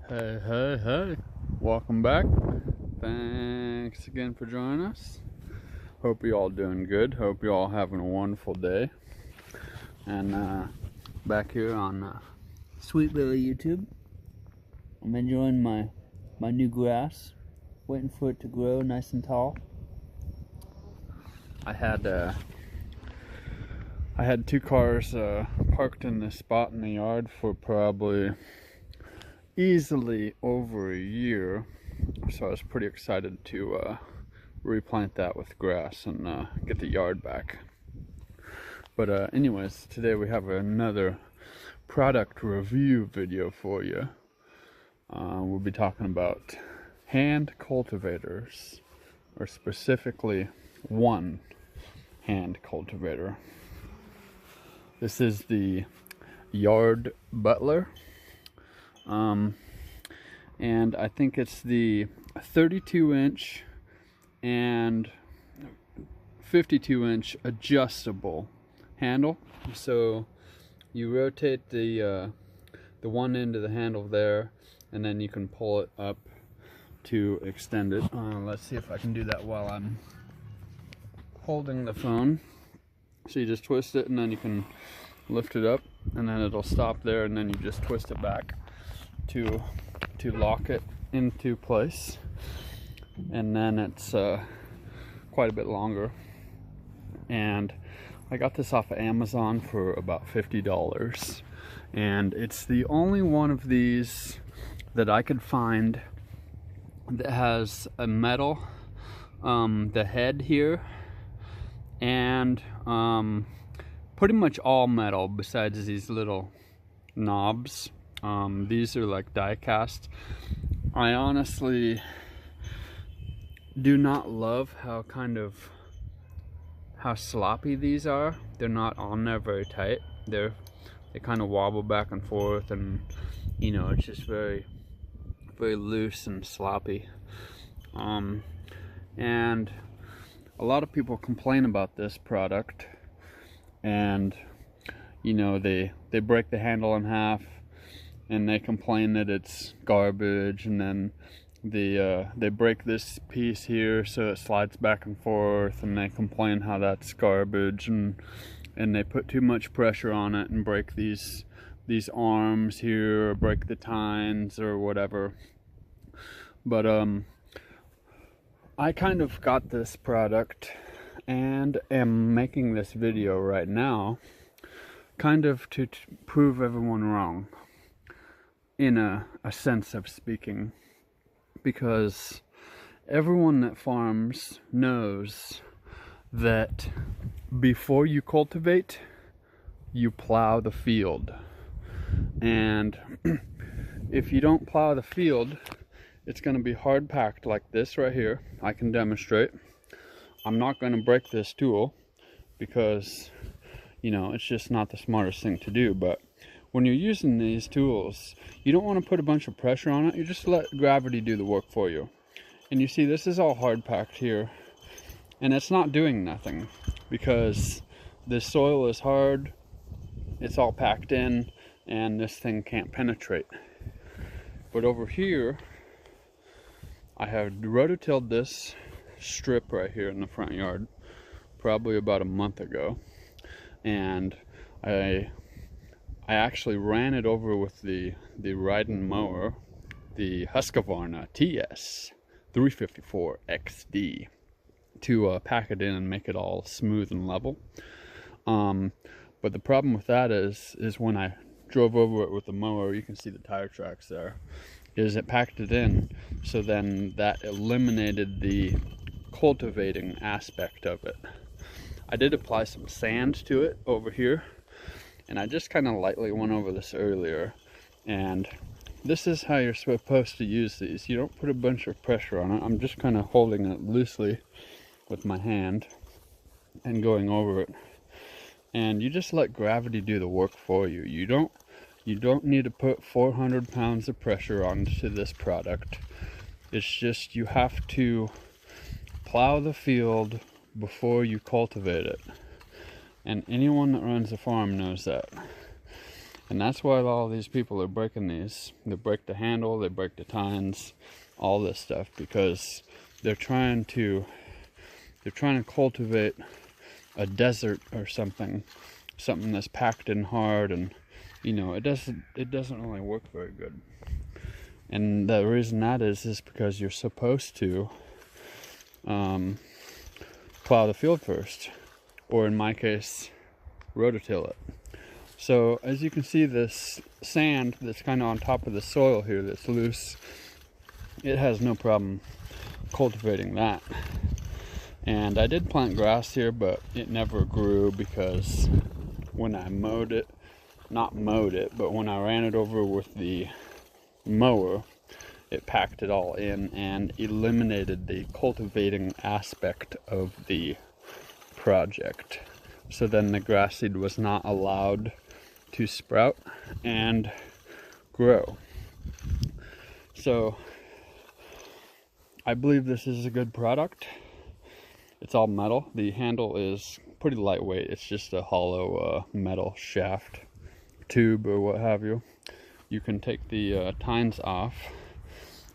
Hey, welcome back. Thanks again for joining us. Hope you all doing good. Hope you all having a wonderful day. And back here on Sweet Billy YouTube, I'm enjoying my new grass, waiting for it to grow nice and tall. I had two cars parked in this spot in the yard for probably easily over a year, so I was pretty excited to replant that with grass and get the yard back. But anyways, today we have another product review video for you. We'll be talking about hand cultivators, or specifically one hand cultivator. This is the Yard Butler. And I think it's the 32-inch and 52-inch adjustable handle. So you rotate the one end of the handle there, and then you can pull it up to extend it. Let's see if I can do that while I'm holding the phone. So you just twist it, and then you can lift it up, and then it'll stop there, and then you just twist it back to lock it into place. And then it's quite a bit longer, and I got this off of Amazon for about $50, and it's the only one of these that I could find that has a metal the head here, and pretty much all metal besides these little knobs. These are like die cast. I honestly do not love how sloppy these are. They're not on there very tight. They kind of wobble back and forth, and you know, it's just very loose and sloppy. And a lot of people complain about this product, and you know, they break the handle in half, and they complain that it's garbage, and then they break this piece here so it slides back and forth, and they complain how that's garbage, and they put too much pressure on it and break these arms here, or break the tines or whatever. But I kind of got this product and am making this video right now kind of to prove everyone wrong, in a sense of speaking, because everyone that farms knows that before you cultivate, you plow the field. And if you don't plow the field, it's going to be hard packed like this right here. I can demonstrate. I'm not going to break this tool because, you know, it's just not the smartest thing to do. But when you're using these tools, you don't want to put a bunch of pressure on it. You just let gravity do the work for you. And you see, this is all hard packed here, and it's not doing nothing because this soil is hard, it's all packed in, and this thing can't penetrate. But over here, I have rototilled this strip right here in the front yard probably about a month ago, and I actually ran it over with the riding mower, the Husqvarna TS 354 XD, to pack it in and make it all smooth and level. But the problem with that is when I drove over it with the mower, you can see the tire tracks there, is it packed it in, so then that eliminated the cultivating aspect of it. I did apply some sand to it over here, and I just kind of lightly went over this earlier, and this is how you're supposed to use these. You don't put a bunch of pressure on it. I'm just kind of holding it loosely with my hand and going over it, and you just let gravity do the work for you. You don't need to put 400 pounds of pressure onto this product. It's just, you have to plow the field before you cultivate it. And anyone that runs a farm knows that. And that's why all these people are breaking these. They break the handle, they break the tines, all this stuff, because they're trying to cultivate a desert or something that's packed in hard, and you know, it doesn't really work very good. And the reason that is because you're supposed to plow the field first, or in my case, rototill it. So as you can see, this sand that's kind of on top of the soil here that's loose, it has no problem cultivating that. And I did plant grass here, but it never grew because when I mowed it, but when I ran it over with the mower, it packed it all in and eliminated the cultivating aspect of the project. So then the grass seed was not allowed to sprout and grow. So I believe this is a good product. It's all metal. The handle is pretty lightweight. It's just a hollow metal shaft, tube, or what have you. You can take the tines off,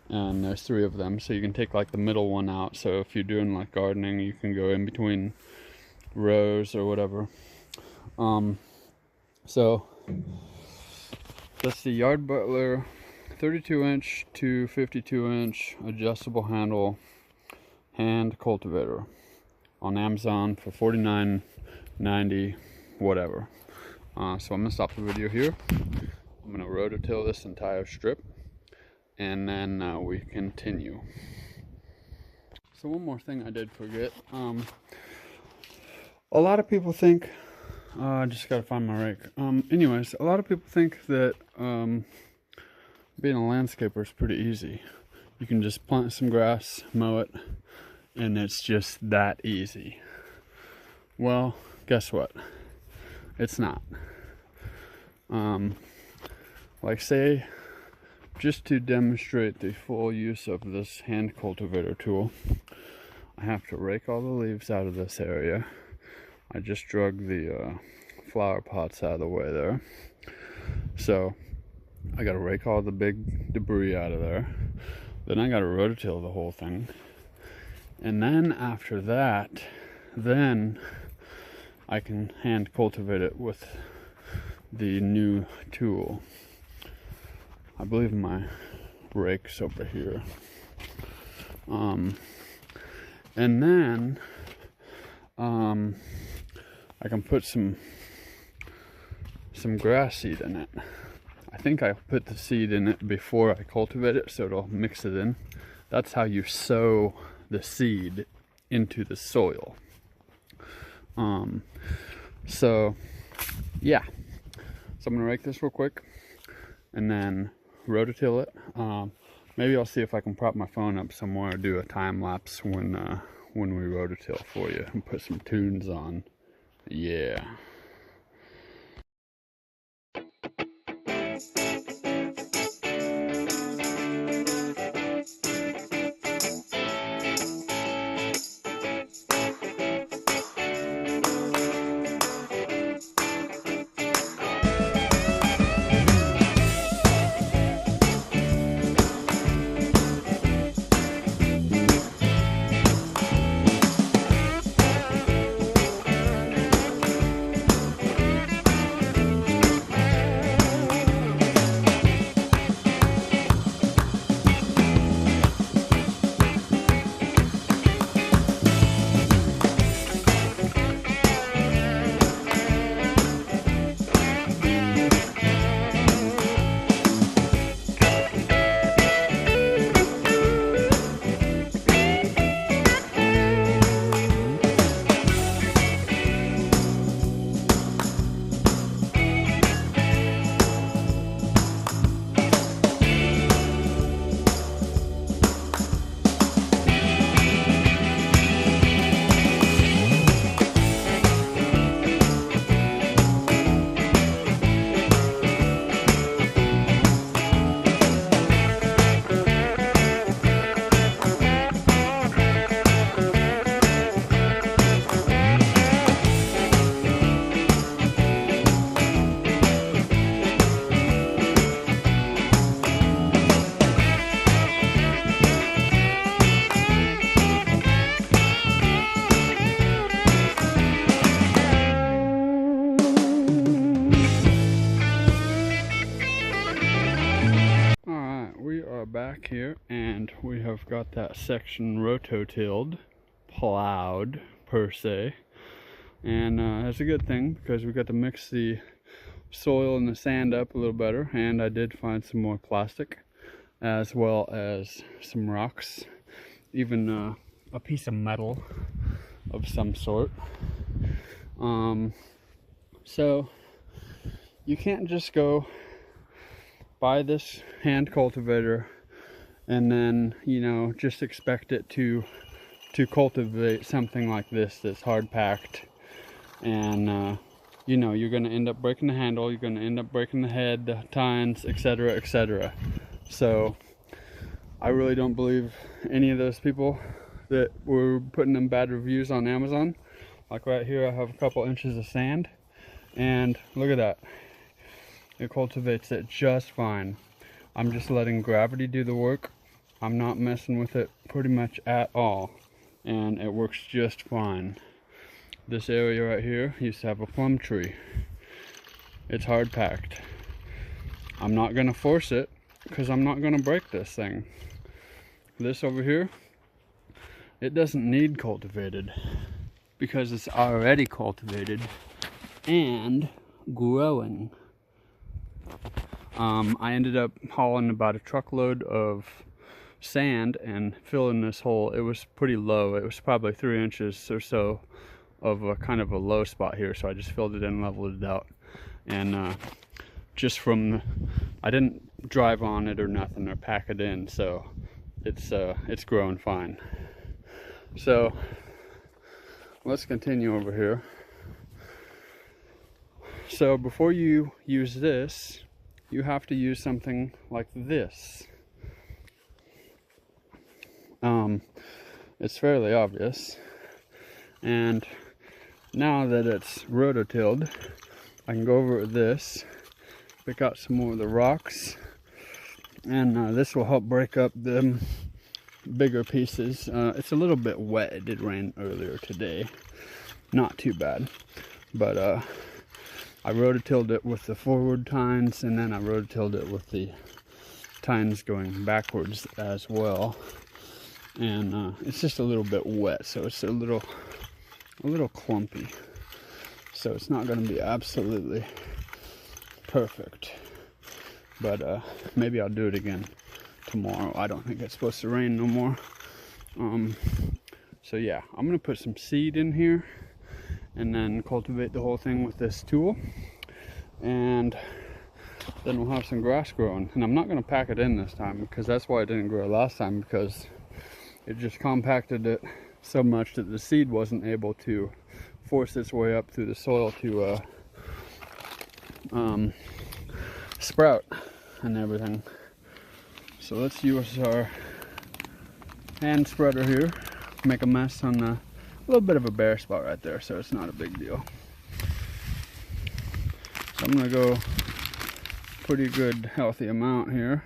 and there's 3 of them, so you can take like the middle one out. So if you're doing like gardening, you can go in between rows or whatever. So that's the Yard Butler 32-inch to 52-inch adjustable handle hand cultivator on Amazon for $49.90, whatever. So I'm gonna stop the video here. I'm gonna rototill this entire strip, and then we continue. So one more thing I did forget. A lot of people think, I just gotta find my rake. Anyways, a lot of people think that being a landscaper is pretty easy. You can just plant some grass, mow it, and it's just that easy. Well, guess what? It's not. Like say, just to demonstrate the full use of this hand cultivator tool, I have to rake all the leaves out of this area. I just drug the flower pots out of the way there. So I gotta rake all the big debris out of there. Then I gotta rototill the whole thing. And then after that, then I can hand cultivate it with the new tool. I believe my rake's over here. And then I can put some grass seed in it. I think I put the seed in it before I cultivate it, so it'll mix it in. That's how you sow the seed into the soil. So yeah, so I'm gonna rake this real quick and then rototill it. Maybe I'll see if I can prop my phone up somewhere, do a time lapse when we rototill for you, and put some tunes on. Yeah. are back here, and we have got that section rototilled, plowed per se, and that's a good thing because we got to mix the soil and the sand up a little better. And I did find some more plastic as well as some rocks, even a piece of metal of some sort. So you can't just go buy this hand cultivator and then, you know, just expect it to cultivate something like this that's hard packed. And you know, you're going to end up breaking the handle, you're going to end up breaking the head, the tines, etc., etc. So I really don't believe any of those people that were putting them bad reviews on Amazon. Like right here, I have a couple inches of sand, and look at that. It cultivates it just fine. I'm just letting gravity do the work. I'm not messing with it pretty much at all, and it works just fine. This area right here used to have a plum tree. It's hard packed. I'm not gonna force it because I'm not gonna break this thing. This over here, it doesn't need cultivated because it's already cultivated and growing. I ended up hauling about a truckload of sand and filling this hole. It was pretty low. It was probably 3 inches or so of a kind of a low spot here. So I just filled it in, leveled it out. And just from I didn't drive on it or nothing or pack it in. So it's growing fine. So let's continue over here. So before you use this, you have to use something like this. It's fairly obvious. And now that it's rototilled, I can go over this, pick out some more of the rocks, and this will help break up the bigger pieces. It's a little bit wet. It did rain earlier today. Not too bad. But I rototilled it with the forward tines, and then I rototilled it with the tines going backwards as well. And it's just a little bit wet, so it's a little clumpy. So it's not going to be absolutely perfect. But maybe I'll do it again tomorrow. I don't think it's supposed to rain no more. So yeah, I'm going to put some seed in here and then cultivate the whole thing with this tool, and then we'll have some grass growing. And I'm not going to pack it in this time because that's why it didn't grow last time, because it just compacted it so much that the seed wasn't able to force its way up through the soil to sprout and everything. So let's use our hand spreader here, make a mess on a little bit of a bare spot right there, so it's not a big deal. So I'm gonna go pretty good healthy amount here.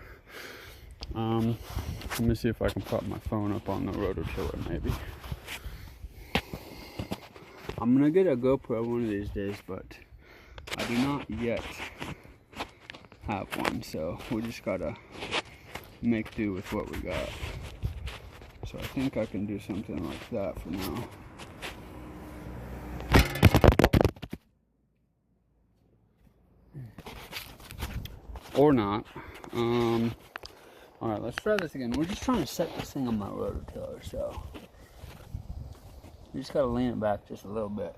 Let me see if I can prop my phone up on the rototiller maybe. I'm gonna get a GoPro one of these days, but I do not yet have one, so we just gotta make do with what we got. So I think I can do something like that for now. Or not. Alright, let's try this again. We're just trying to set this thing on my rototiller, so you just gotta lean it back just a little bit.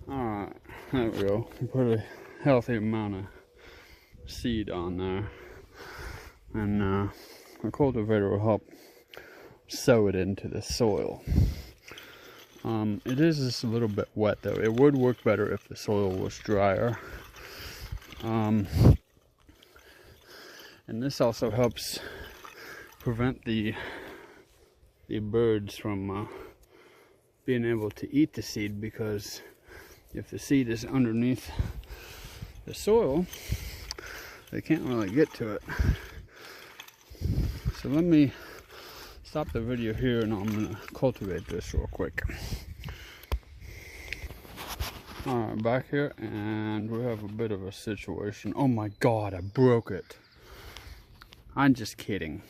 Alright, there we go. Put a healthy amount of seed on there. And the cultivator will help sow it into the soil. It is just a little bit wet though. It would work better if the soil was drier. And this also helps prevent the birds from being able to eat the seed, because if the seed is underneath the soil, they can't really get to it. So let me stop the video here and I'm gonna cultivate this real quick. Alright, back here, and we have a bit of a situation. Oh my god, I broke it. I'm just kidding.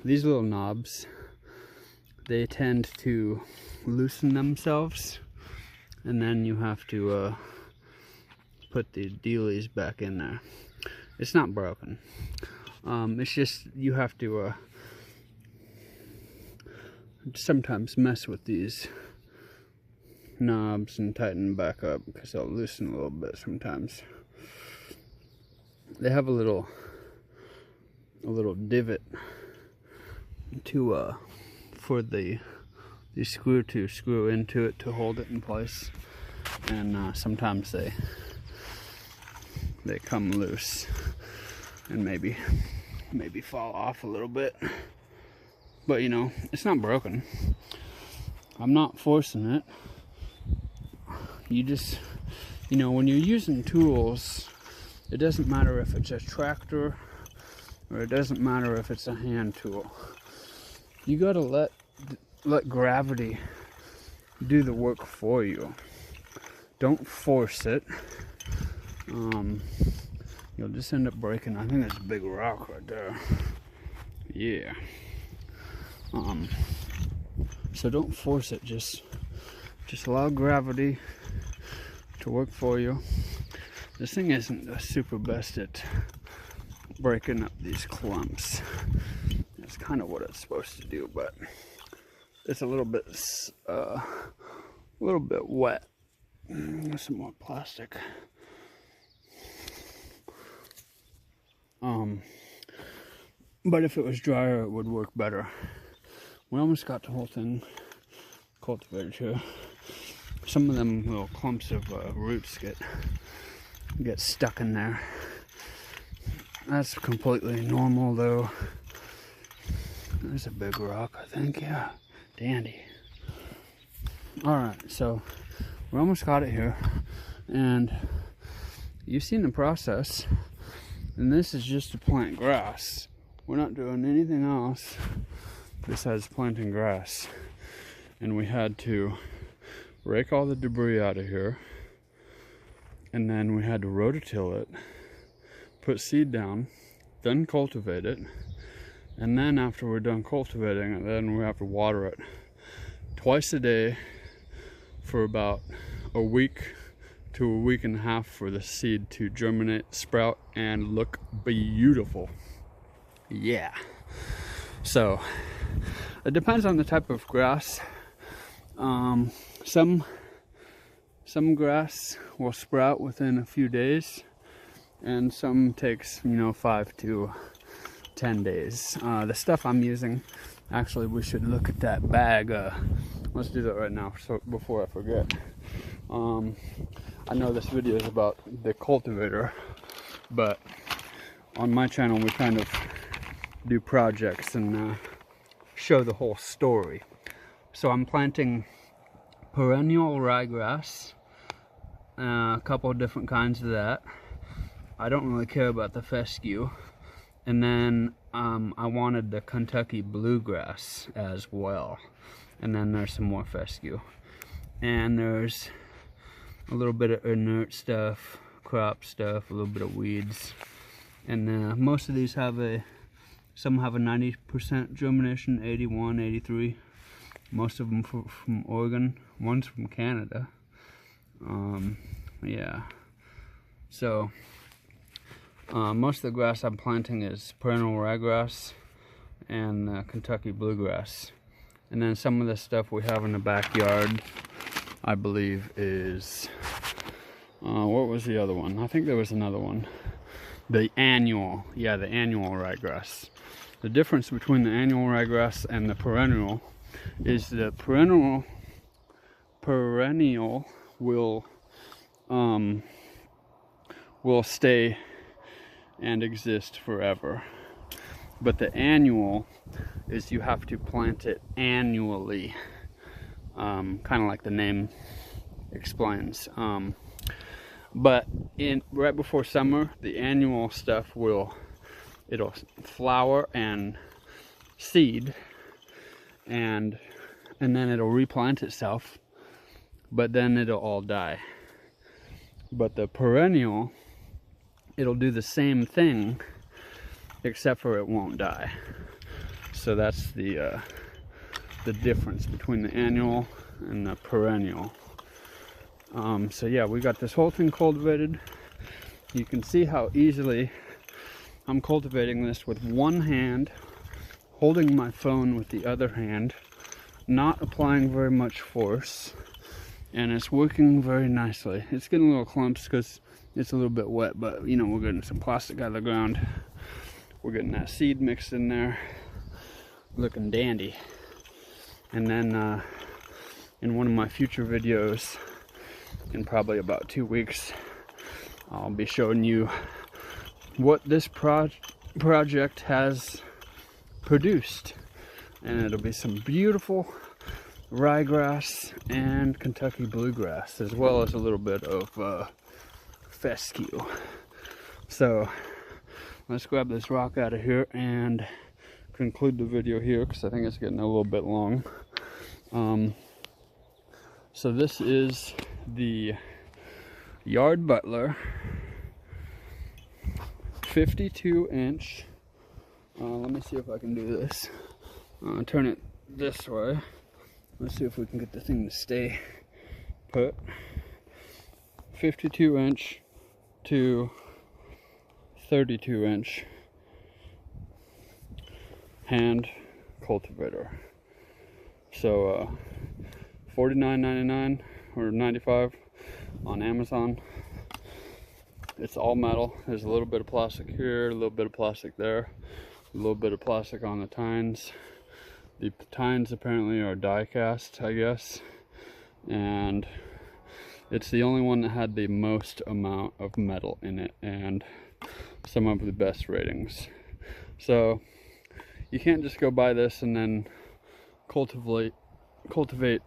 These little knobs, they tend to loosen themselves, and then you have to put the dealies back in there. It's not broken. It's just you have to sometimes mess with these knobs and tighten them back up, because they'll loosen a little bit sometimes. They have a little divot to for the screw to screw into it to hold it in place, and sometimes they come loose and maybe fall off a little bit, but you know, it's not broken. I'm not forcing it. You just, you know, when you're using tools, it doesn't matter if it's a tractor or it doesn't matter if it's a hand tool. You gotta let gravity do the work for you. Don't force it. You'll just end up breaking. I think there's a big rock right there. Yeah. So don't force it. Just allow gravity to work for you. This thing isn't the super best at breaking up these clumps. That's kind of what it's supposed to do, but it's a little bit wet. There's some more plastic. But if it was drier, it would work better. We almost got the whole thing cultivated here. Some of them little clumps of roots get stuck in there. That's completely normal though. There's a big rock, I think. Yeah, dandy. Alright, so we almost got it here, and you've seen the process, and this is just to plant grass. We're not doing anything else besides planting grass. And we had to rake all the debris out of here, and then we had to rototill it, put seed down, then cultivate it, and then after we're done cultivating it, then we have to water it twice a day for about a week to a week and a half for the seed to germinate, sprout, and look beautiful. Yeah. So it depends on the type of grass. Some grass will sprout within a few days, and some takes 5 to 10 days. The stuff I'm using, actually we should look at that bag. Let's do that right now, so before I forget. I know this video is about the cultivator, but on my channel we kind of do projects and show the whole story. So I'm planting perennial ryegrass, a couple of different kinds of that. I don't really care about the fescue. And then I wanted the Kentucky bluegrass as well. And then there's some more fescue. And there's a little bit of inert stuff, crop stuff, a little bit of weeds. And most of these some have a 90% germination, 81, 83. Most of them from Oregon. One's from Canada. Yeah. So most of the grass I'm planting is perennial ryegrass and Kentucky bluegrass. And then some of the stuff we have in the backyard I believe, is what was the other one? I think there was another one. The annual, yeah, the annual ryegrass. The difference between the annual ryegrass and the perennial is the perennial will stay and exist forever. But the annual is you have to plant it annually, kind of like the name explains. But right before summer, the annual stuff it'll flower and seed, and then it'll replant itself, but then it'll all die. But the perennial, it'll do the same thing, except for it won't die. So that's the difference between the annual and the perennial. So yeah, we got this whole thing cultivated. You can see how easily I'm cultivating this with one hand, holding my phone with the other hand, not applying very much force, and it's working very nicely. It's getting little clumps because it's a little bit wet, but you know, we're getting some plastic out of the ground. We're getting that seed mixed in there, looking dandy. And then in one of my future videos, in probably about 2 weeks, I'll be showing you what this project has produced, and it'll be some beautiful ryegrass and Kentucky bluegrass, as well as a little bit of fescue. So let's grab this rock out of here and conclude the video here, because I think it's getting a little bit long. So this is the Yard Butler 52-inch. Let me see if I can do this. Turn it this way. Let's see if we can get the thing to stay put. 52-inch to 32-inch hand cultivator. So $49.99 or $95 on Amazon. It's all metal. There's a little bit of plastic here, a little bit of plastic there, a little bit of plastic on the tines. The tines apparently are die cast, I guess, and it's the only one that had the most amount of metal in it and some of the best ratings. So you can't just go buy this and then cultivate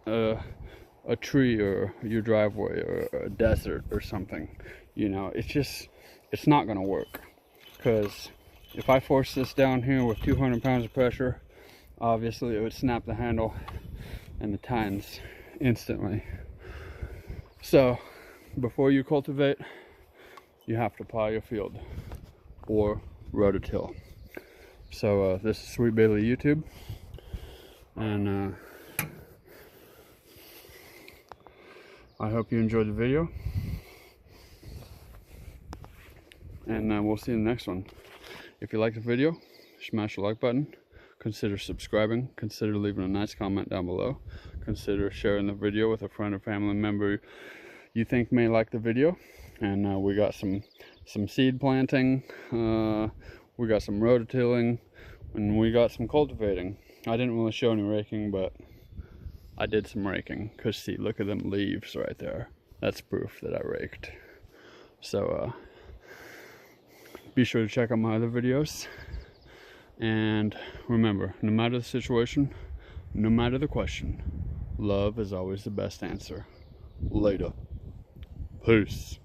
a tree or your driveway or a desert or something. You know, it's not gonna work, because if I force this down here with 200 pounds of pressure, obviously it would snap the handle and the tines instantly. So before you cultivate, you have to plow your field or rototill. So this is Sweet Bailey YouTube, and I hope you enjoyed the video, and we'll see you in the next one. If you like the video, smash the like button, consider subscribing, consider leaving a nice comment down below, consider sharing the video with a friend or family member you think may like the video. And we got some seed planting, we got some rototilling, and we got some cultivating. I didn't really show any raking, but I did some raking, because see, look at them leaves right there. That's proof that I raked. So be sure to check out my other videos, and remember, no matter the situation, no matter the question, love is always the best answer. Later. Peace.